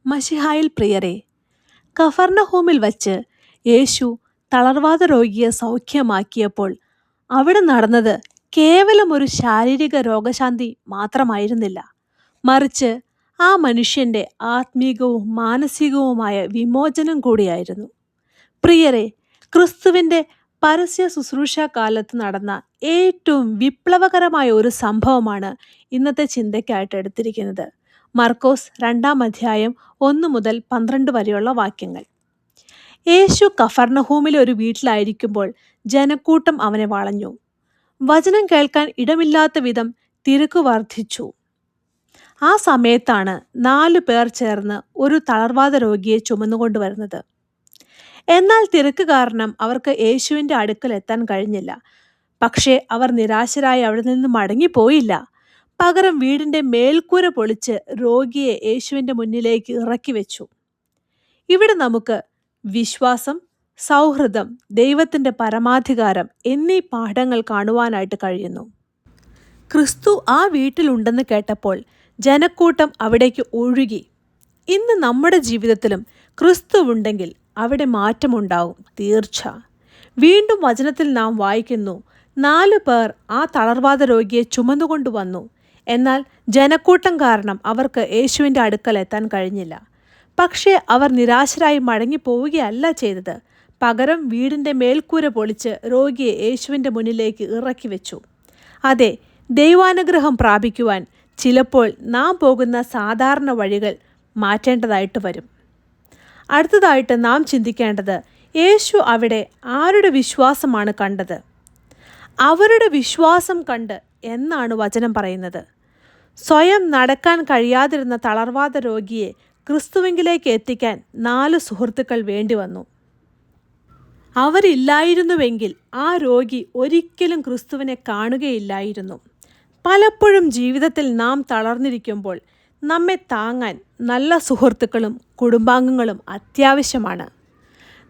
മശിഹായിൽ പ്രിയരെ, കഫർന്നഹൂമിൽ വച്ച് യേശു തളർവാത രോഗിയെ സൗഖ്യമാക്കിയപ്പോൾ അവിടെ നടന്നത് കേവലം ഒരു ശാരീരിക രോഗശാന്തി മാത്രമായിരുന്നില്ല. മറിച്ച് ആ മനുഷ്യൻ്റെ ആത്മീകവും മാനസികവുമായ വിമോചനം കൂടിയായിരുന്നു. പ്രിയരെ, ക്രിസ്തുവിൻ്റെ പരസ്യ ശുശ്രൂഷ കാലത്ത് നടന്ന ഏറ്റവും വിപ്ലവകരമായ ഒരു സംഭവമാണ് ഇന്നത്തെ ചിന്തയ്ക്കായിട്ട് എടുത്തിരിക്കുന്നത്. മർക്കോസ് 2-ാം അധ്യായം 1 മുതൽ 12 വരെയുള്ള വാക്യങ്ങൾ. യേശു കഫർന്നഹൂമിലെ ഒരു വീട്ടിലായിരിക്കുമ്പോൾ ജനക്കൂട്ടം അവനെ വളഞ്ഞു. വചനം കേൾക്കാൻ ഇടമില്ലാത്ത വിധം തിരക്ക് വർദ്ധിച്ചു. ആ സമയത്താണ് 4 പേർ ചേർന്ന് ഒരു തളർവാത രോഗിയെ ചുമന്നുകൊണ്ടുവരുന്നത്. എന്നാൽ തിരക്ക് കാരണം അവർക്ക് യേശുവിൻ്റെ അടുക്കൽ എത്താൻ കഴിഞ്ഞില്ല. പക്ഷേ അവർ നിരാശരായി അവിടെ നിന്ന് മടങ്ങിപ്പോയില്ല. പകരം വീടിൻ്റെ മേൽക്കൂര പൊളിച്ച് രോഗിയെ യേശുവിൻ്റെ മുന്നിലേക്ക് ഇറക്കി വെച്ചു. ഇവിടെ നമുക്ക് വിശ്വാസം, സൗഹൃദം, ദൈവത്തിൻ്റെ പരമാധികാരം എന്നീ പാഠങ്ങൾ കാണുവാനായിട്ട് കഴിയുന്നു. ക്രിസ്തു ആ വീട്ടിലുണ്ടെന്ന് കേട്ടപ്പോൾ ജനക്കൂട്ടം അവിടേക്ക് ഒഴുകി. ഇന്ന് നമ്മുടെ ജീവിതത്തിലും ക്രിസ്തുവുണ്ടെങ്കിൽ അവിടെ മാറ്റമുണ്ടാകും, തീർച്ച. വീണ്ടും വചനത്തിൽ നാം വായിക്കുന്നു, 4 പേർ ആ തളർവാത രോഗിയെ ചുമന്നുകൊണ്ടുവന്നു. എന്നാൽ ജനക്കൂട്ടം കാരണം അവർക്ക് യേശുവിൻ്റെ അടുക്കൽ എത്താൻ കഴിഞ്ഞില്ല. പക്ഷേ അവർ നിരാശരായി മടങ്ങിപ്പോവുകയല്ല ചെയ്തത്. പകരം വീടിൻ്റെ മേൽക്കൂര പൊളിച്ച് രോഗിയെ യേശുവിൻ്റെ മുന്നിലേക്ക് ഇറക്കി വെച്ചു. അതെ, ദൈവാനുഗ്രഹം പ്രാപിക്കുവാൻ ചിലപ്പോൾ നാം പോകുന്ന സാധാരണ വഴികൾ മാറ്റേണ്ടതായിട്ട് വരും. അടുത്തതായിട്ട് നാം ചിന്തിക്കേണ്ടത്, യേശു അവിടെ ആരുടെ വിശ്വാസമാണ് കണ്ടത്? അവരുടെ വിശ്വാസം കണ്ട് എന്നാണ് വചനം പറയുന്നത്. സ്വയം നടക്കാൻ കഴിയാതിരുന്ന തളർവാത രോഗിയെ ക്രിസ്തുവിലേക്ക് എത്തിക്കാൻ 4 സുഹൃത്തുക്കൾ വേണ്ടി വന്നു. അവരില്ലായിരുന്നുവെങ്കിൽ ആ രോഗി ഒരിക്കലും ക്രിസ്തുവിനെ കാണുകയില്ലായിരുന്നു. പലപ്പോഴും ജീവിതത്തിൽ നാം തളർന്നിരിക്കുമ്പോൾ നമ്മെ താങ്ങാൻ നല്ല സുഹൃത്തുക്കളും കുടുംബാംഗങ്ങളും അത്യാവശ്യമാണ്.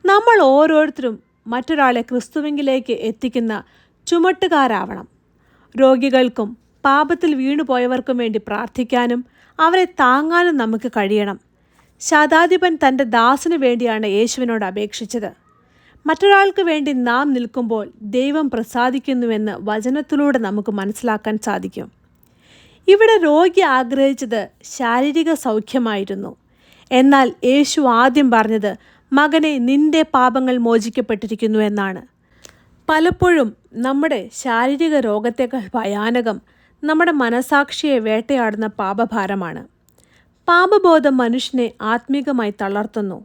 നമ്മൾ ഓരോരുത്തരും മറ്റൊരാളെ ക്രിസ്തുവിലേക്ക് എത്തിക്കുന്ന ചുമട്ടുകാരാവണം. രോഗികൾക്കും പാപത്തിൽ വീണുപോയവർക്കും വേണ്ടി പ്രാർത്ഥിക്കാനും അവരെ താങ്ങാനും നമുക്ക് കഴിയണം. ശതാധിപൻ തൻ്റെ ദാസന് വേണ്ടിയാണ് യേശുവിനോട് അപേക്ഷിച്ചത്. മറ്റൊരാൾക്ക് വേണ്ടി നാം നിൽക്കുമ്പോൾ ദൈവം പ്രസാദിക്കുന്നുവെന്ന് വചനത്തിലൂടെ നമുക്ക് മനസ്സിലാക്കാൻ സാധിക്കും. ഇവിടെ രോഗി ആഗ്രഹിച്ചത് ശാരീരിക സൗഖ്യമായിരുന്നു. എന്നാൽ യേശു ആദ്യം പറഞ്ഞത്, മകനെ, നിന്റെ പാപങ്ങൾ മോചിക്കപ്പെട്ടിരിക്കുന്നു എന്നാണ്. പലപ്പോഴും നമ്മുടെ ശാരീരിക രോഗത്തേക്കാൾ ഭയാനകം നമ്മുടെ മനസാക്ഷിയെ വേട്ടയാടുന്ന പാപഭാരമാണ്. പാപബോധം മനുഷ്യനെ ആത്മീകമായി തളർത്തുന്നു.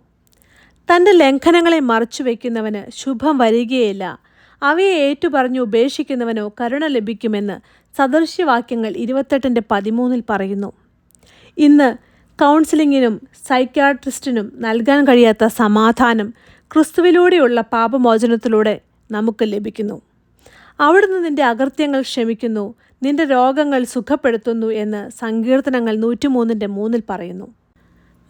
തൻ്റെ ലംഘനങ്ങളെ മറച്ചു വയ്ക്കുന്നവന് ശുഭം വരികയില്ല, അവയെ ഏറ്റുപറഞ്ഞ് ഉപേക്ഷിക്കുന്നവനോ കരുണ ലഭിക്കുമെന്ന് സദൃശ്യവാക്യങ്ങൾ 28-13 പറയുന്നു. ഇന്ന് കൗൺസിലിങ്ങിനും സൈക്യാട്രിസ്റ്റിനും നൽകാൻ കഴിയാത്ത സമാധാനം ക്രിസ്തുവിലൂടെയുള്ള പാപമോചനത്തിലൂടെ നമുക്ക് ലഭിക്കുന്നു. അവിടുന്ന് നിന്റെ അകൃത്യങ്ങൾ ക്ഷമിക്കുന്നു, നിന്റെ രോഗങ്ങൾ സുഖപ്പെടുത്തുന്നു എന്ന് സങ്കീർത്തനങ്ങൾ 103:3 പറയുന്നു.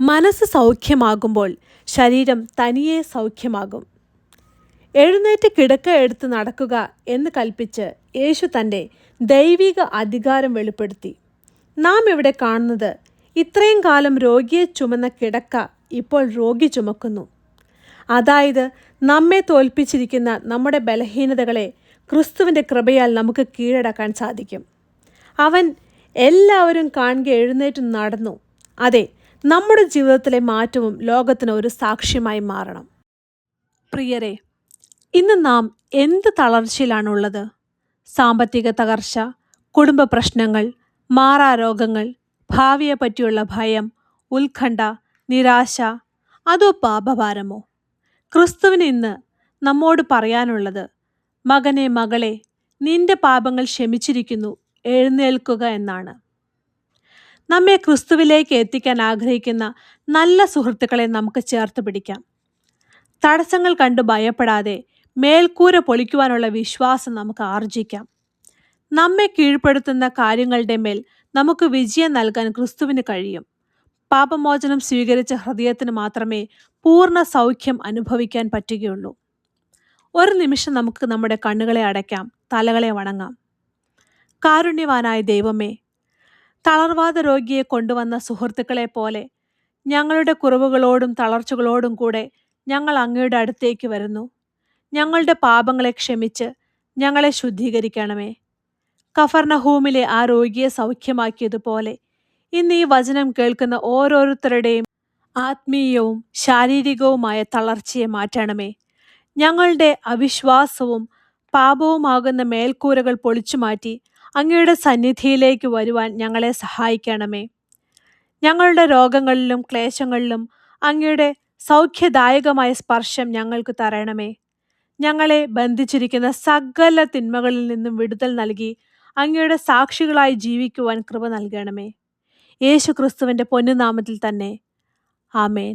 മനസ്സ് സൗഖ്യമാകുമ്പോൾ ശരീരം തനിയെ സൗഖ്യമാകും. എഴുന്നേറ്റ് കിടക്ക എടുത്ത് നടക്കുക എന്ന് കൽപ്പിച്ച് യേശു തൻ്റെ ദൈവിക അധികാരം വെളിപ്പെടുത്തി. നാം ഇവിടെ കാണുന്നത്, ഇത്രയും കാലം രോഗിയെ ചുമന്ന കിടക്ക ഇപ്പോൾ രോഗി ചുമക്കുന്നു. അതായത്, നമ്മെ തോൽപ്പിച്ചിരിക്കുന്ന നമ്മുടെ ബലഹീനതകളെ ക്രിസ്തുവിൻ്റെ കൃപയാൽ നമുക്ക് കീഴടക്കാൻ സാധിക്കും. അവൻ എല്ലാവരും കാണുക എഴുന്നേറ്റ് നടന്നു. അതെ, നമ്മുടെ ജീവിതത്തിലെ മാറ്റവും ലോകത്തിന് ഒരു സാക്ഷ്യമായി മാറണം. പ്രിയരെ, ഇന്ന് നാം എന്ത് തളർച്ചയിലാണുള്ളത്? സാമ്പത്തിക തകർച്ച, കുടുംബ പ്രശ്നങ്ങൾ, മാറാരോഗങ്ങൾ, ഭാവിയെ പറ്റിയുള്ള ഭയം, ഉത്കണ്ഠ, നിരാശ, അതോ പാപഭാരമോ? ക്രിസ്തുവിന് ഇന്ന് നമ്മോട് പറയാനുള്ളത്, മകനെ, മകളെ, നിന്റെ പാപങ്ങൾ ക്ഷമിച്ചിരിക്കുന്നു, എഴുന്നേൽക്കുക എന്നാണ്. നമ്മെ ക്രിസ്തുവിലേക്ക് എത്തിക്കാൻ ആഗ്രഹിക്കുന്ന നല്ല സുഹൃത്തുക്കളെ നമുക്ക് ചേർത്ത് പിടിക്കാം. തടസ്സങ്ങൾ കണ്ട് ഭയപ്പെടാതെ മേൽക്കൂര പൊളിക്കുവാനുള്ള വിശ്വാസം നമുക്ക് ആർജിക്കാം. നമ്മെ കീഴ്പ്പെടുത്തുന്ന കാര്യങ്ങളുടെ മേൽ നമുക്ക് വിജയം നൽകാൻ ക്രിസ്തുവിന് കഴിയും. പാപമോചനം സ്വീകരിച്ച ഹൃദയത്തിന് മാത്രമേ പൂർണ്ണ സൗഖ്യം അനുഭവിക്കാൻ പറ്റുകയുള്ളൂ. ഒരു നിമിഷം നമുക്ക് നമ്മുടെ കണ്ണുകളെ അടയ്ക്കാം, തലകളെ വണങ്ങാം. കാരുണ്യവാനായ ദൈവമേ, തളർവാത രോഗിയെ കൊണ്ടുവന്ന സുഹൃത്തുക്കളെ പോലെ ഞങ്ങളുടെ കുറവുകളോടും തളർച്ചകളോടും കൂടെ ഞങ്ങൾ അങ്ങയുടെ അടുത്തേക്ക് വരുന്നു. ഞങ്ങളുടെ പാപങ്ങളെ ക്ഷമിച്ച് ഞങ്ങളെ ശുദ്ധീകരിക്കണമേ. കഫർനഹൂമിലെ ആ രോഗിയെ സൗഖ്യമാക്കിയതുപോലെ ഇന്ന് ഈ വചനം കേൾക്കുന്ന ഓരോരുത്തരുടെയും ആത്മീയവും ശാരീരികവുമായ തളർച്ചയെ മാറ്റണമേ. ഞങ്ങളുടെ അവിശ്വാസവും പാപവുമാകുന്ന മേൽക്കൂരകൾ പൊളിച്ചു മാറ്റി അങ്ങയുടെ സന്നിധിയിലേക്ക് വരുവാൻ ഞങ്ങളെ സഹായിക്കണമേ. ഞങ്ങളുടെ രോഗങ്ങളിലും ക്ലേശങ്ങളിലും അങ്ങയുടെ സൗഖ്യദായകമായ സ്പർശം ഞങ്ങൾക്ക് തരണമേ. ഞങ്ങളെ ബന്ധിച്ചിരിക്കുന്ന സകല തിന്മകളിൽ നിന്നും വിടുതൽ നൽകി അങ്ങയുടെ സാക്ഷികളായി ജീവിക്കുവാൻ കൃപ നൽകണമേ. യേശു ക്രിസ്തുവിൻ്റെ പൊന്നുനാമത്തിൽ തന്നെ. ആമേൻ.